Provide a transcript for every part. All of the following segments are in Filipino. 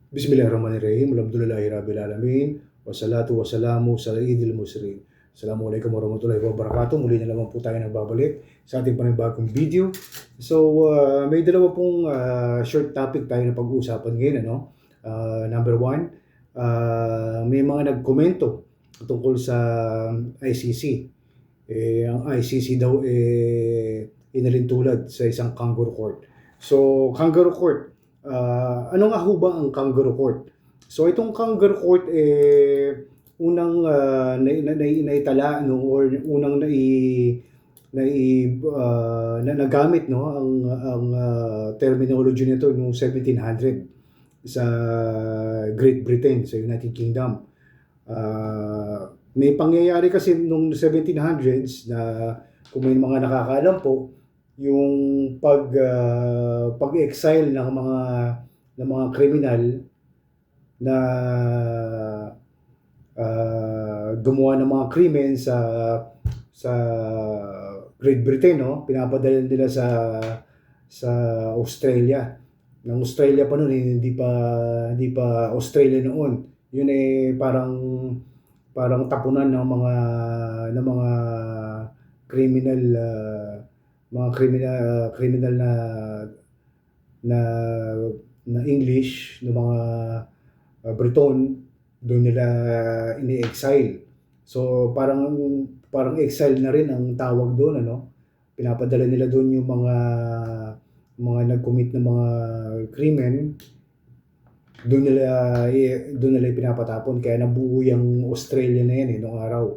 Bismillahirrahmanirrahim. Alhamdulillahi Rabbil Alamin. Wassalatu wassalamu sa Idil Musrin. Assalamualaikum warahmatullahi wabarakatuh. Muli na naman po tayo nagbabalik sa ating panibagong video. So, may dalawa pong short topic tayo na pag-uusapan ngayon. Number one, may mga nagkomento tungkol sa ICC. Ang ICC daw inalintulad sa isang kangaroo court. So, kangaroo court, ano nga ho ba ang kangaroo court? So itong kangaroo court unang naitala or unang nagamit ang terminology nito noong 1700 sa Great Britain, sa United Kingdom. May pangyayari kasi noong 1700s na kung may mga nakakaalam po, yung pag-exile ng mga kriminal na gumawa ng mga krimen sa Great Britain, pinapadala nila sa Australia. Ng Australia pa noon, hindi pa Australia noon. Yun parang tapunan ng mga criminal criminal na English, ng mga Briton, doon nila ini-exile. So parang exile na rin ang tawag doon, Pinapadala nila doon yung mga nag-commit ng mga krimen, doon nila pinapatapon, kaya nabuo yung Australia na yan noong araw.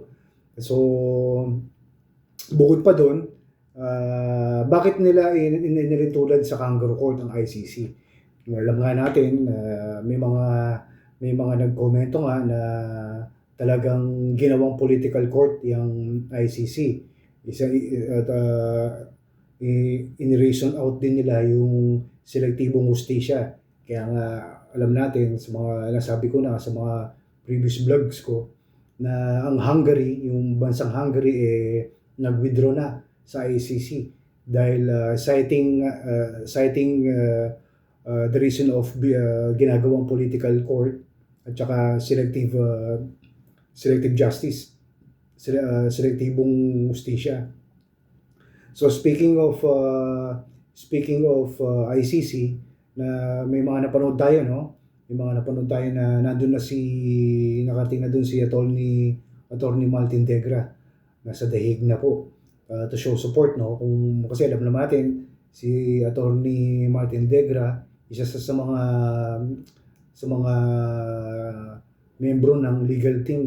So bukod pa doon, bakit nila inilintulad sa kangaroo court ang ICC? Alam nga natin, may mga nagkomento nga na talagang ginawang political court yung ICC. In-reason out din nila yung selektibong hustisya. Kaya nga alam natin sa mga nasabi ko na sa mga previous vlogs ko na ang Hungary, yung bansang Hungary nag-withdraw na sa ICC dahil citing the reason of ginagawang political court at saka selective justice, selektibong hustisya. So speaking of ICC, na may mga napanood tayo, May mga napanood tayo na nakarating na doon si Attorney Martin Degra. Nasa The Hague na po to show support, kasi alam naman natin si Attorney Martin Degra, isa sa mga membro ng legal team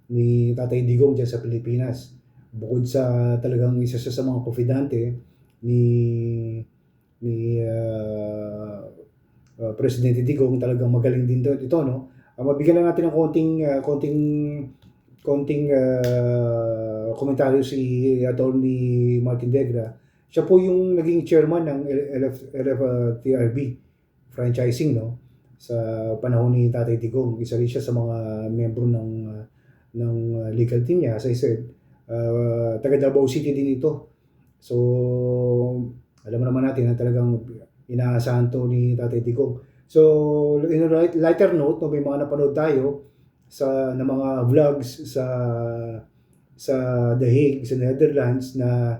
ni Tatay Digong diyan sa Pilipinas. Bukod sa talagang isa sa mga confidante ni Presidente Digong, talagang magaling din ito, mabigyan lang natin ng konting komentaryo si Attorney Martin Degra. Siya po yung naging chairman ng LFTRB franchising, sa panahon ni Tatay Digong. Isa rin siya sa mga membro ng legal team niya. As I said, taga Davao City din ito. So alam mo naman natin na talagang inaasahan to ni Tatay Digong. So in a lighter note, may mga napanood tayo ng mga vlogs sa The Hague, sa Netherlands, na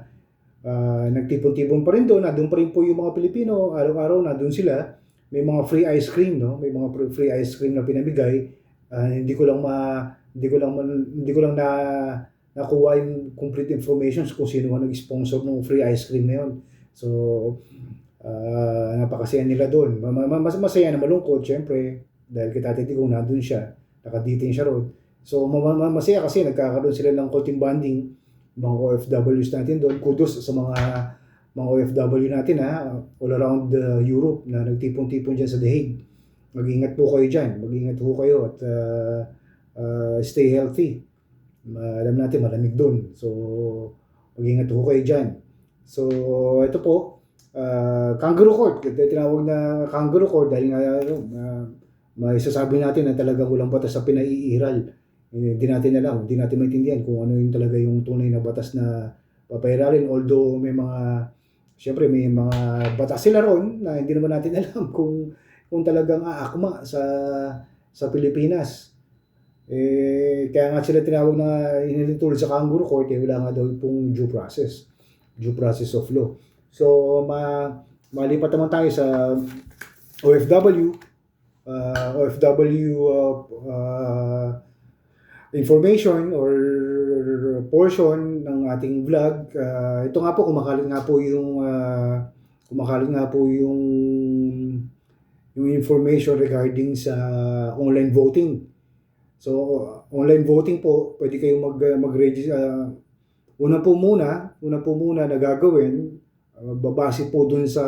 nagtipon-tipon pa rin doon. Doon pa rin po yung mga Pilipino, araw-araw na doon sila. May mga free ice cream, May mga free ice cream na pinamigay. Hindi ko lang nakuha yung complete information kung sino ang nag-sponsor ng free ice cream na yun. So napakasaya nila doon. Masaya na malungkot, syempre, dahil kay Tatay Digong nandun siya, nakadetain siya roon. So masaya kasi nagkakaroon sila ng konting bonding, mga OFWs natin doon. Kudos sa mga OFW natin, all around Europe na nagtipon-tipon dyan sa The Hague. Mag-ingat po kayo dyan. Mag-ingat po kayo at stay healthy. Alam natin malamig doon. So mag-ingat po kayo dyan. So ito po, kangaroo court. Tinawag na kangaroo court dahil may sasabi natin na talagang walang batas sa pinaiiral. Hindi natin alam, hindi natin maintindihan kung ano yung talaga yung tunay na batas na papairalin. Although siyempre may mga batas sila ron na hindi naman natin alam kung kung talagang aakma sa Pilipinas. Kaya nga sila tinawag na inilintulad sa kangaroo court, wala nga daw pong due process of law. So, malipat naman tayo sa OFW, information or portion ng ating vlog. Ito nga po, kumakalat nga po yung information regarding sa online voting. So, online voting po, pwede kayong mag-register. Una po muna na gagawin, babase po dun sa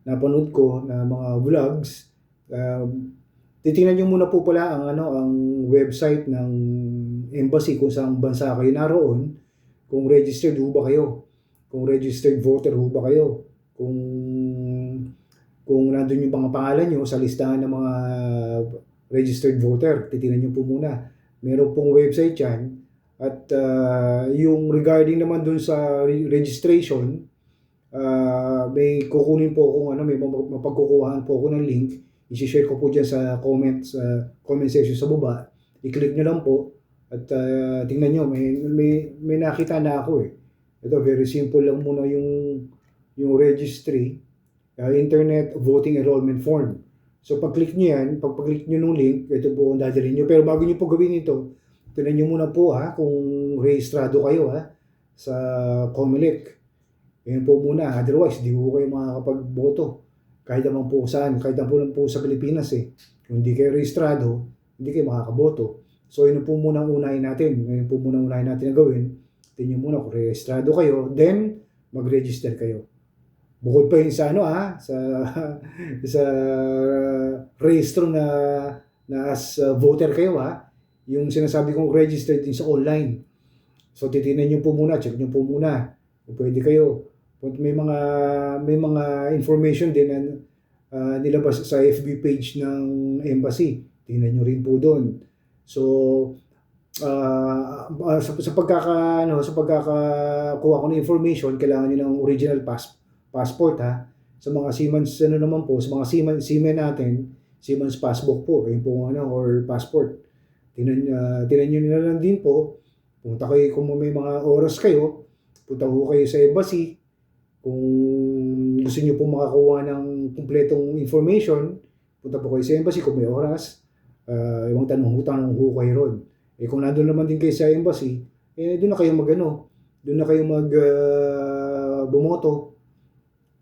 napanood ko na mga vlogs. Titingnan nyo muna po pala ang website ng embassy kung saan bansa kayo naroon, kung registered ho ba kayo, kung registered voter ho ba kayo, kung nandun yung mga pangalan nyo sa listahan ng mga registered voter. Titingnan nyo po muna. Meron pong website yan. At yung regarding naman dun sa registration, may kukunin po kung may mapagkukuhaan po ako ng link. I-share ko po dyan sa comment section sa baba. I-click nyo lang po at tingnan nyo, may nakita na ako eh. Ito, very simple lang muna yung registry, Internet Voting Enrollment Form. So pag-click nyo yan, pag-click nyo nung link, ito po ang dadalhin nyo. Pero bago nyo po gawin ito, tingnan nyo muna po kung rehistrado kayo sa COMELEC. Yan po muna, otherwise di po kayo makakapag-boto. Kahit naman po saan, kahit naman po sa Pilipinas eh. Kung hindi kayo rehistrado, hindi kayo makakaboto. So yun po muna ang unahin natin. Yun po muna ang unahin natin na gawin. Tingnan nyo muna kung rehistrado kayo, then mag-register kayo. Bukod pa yun sa sa rehistro na as voter kayo yung sinasabi kong registered din sa online. So titingnan nyo po muna, check nyo po muna kung pwede kayo. May mga information din na nilabas sa FB page ng embassy. Tingnan nyo rin po doon. So sa pagkakakuha ko ng information, kailangan nyo ng original passport sa mga Siemens naman po, sa mga Siemens natin, Siemens passbook po, ayun po or passport. Tingnan nyo nila lang din po. Punta kayo kung may mga oras kayo, punta po kayo sa embassy. Kung gusto nyo po makakuha ng kumpletong information, punta po kayo sa embassy kung may oras. Ibang tanong ho kayo ron. Kung nandun naman din kayo sa embassy, doon na kayo bumoto.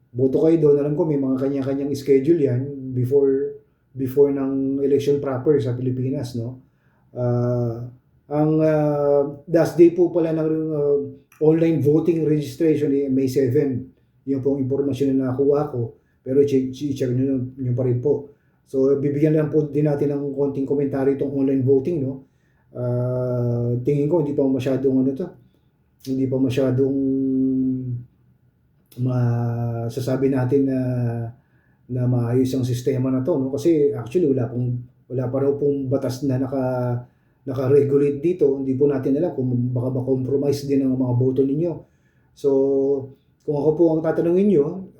Boto kayo doon. Alam ko may mga kanya-kanyang schedule yan before ng election proper sa Pilipinas, no? Ang last day po pala ng online voting registration May 7. Yun po ang impormasyon na nakuha ko. Pero check nyo pa rin po. So bibigyan lang po din natin ng konting komentaryo itong online voting, no? Tingin ko hindi pa masyadong masasabi natin na maayos ang sistema na to, no? Kasi actually wala pa raw pong batas na naka-regulate dito. Hindi po natin alam kung baka ma-compromise din ang mga boto ninyo. So kung ako po ang tatanungin nyo,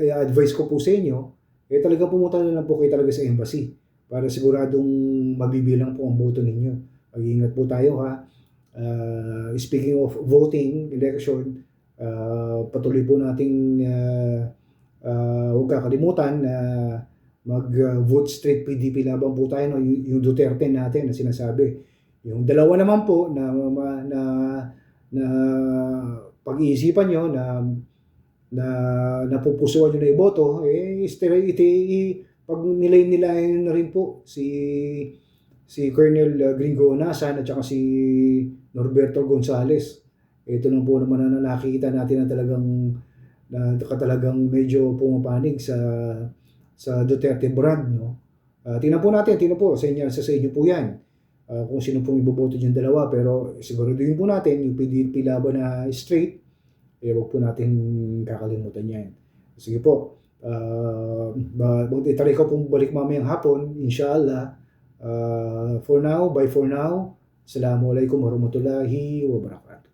i-advise ko po sa inyo, talagang pumunta na lang po kayo talaga sa embassy para siguradong mabibilang po ang boto ninyo. Mag-iingat po tayo speaking of voting, election, patuloy po nating huwag kakalimutan na mag-vote straight PDP laban po tayo, no? Yung Duterte natin na sinasabi. Yung dalawa naman po na pag-iisipan nyo na napupusuan nyo na iboto, pag nilay-nilayan na rin po si Colonel Gringo Onasan at saka si Norberto Gonzales. Ito lang po naman na nakikita natin na talagang medyo pumapanig sa Duterte brand, no? Tingnan po sa inyo po yan. Kung sino pong iboboto yung dalawa, pero siguraduhin po natin yung PDP laban na straight, huwag po natin kakalimutan yan. Sige po, itry ko pong balik mamayang hapon, inshallah. For now, Assalamualaikum warahmatullahi wabarakatuh.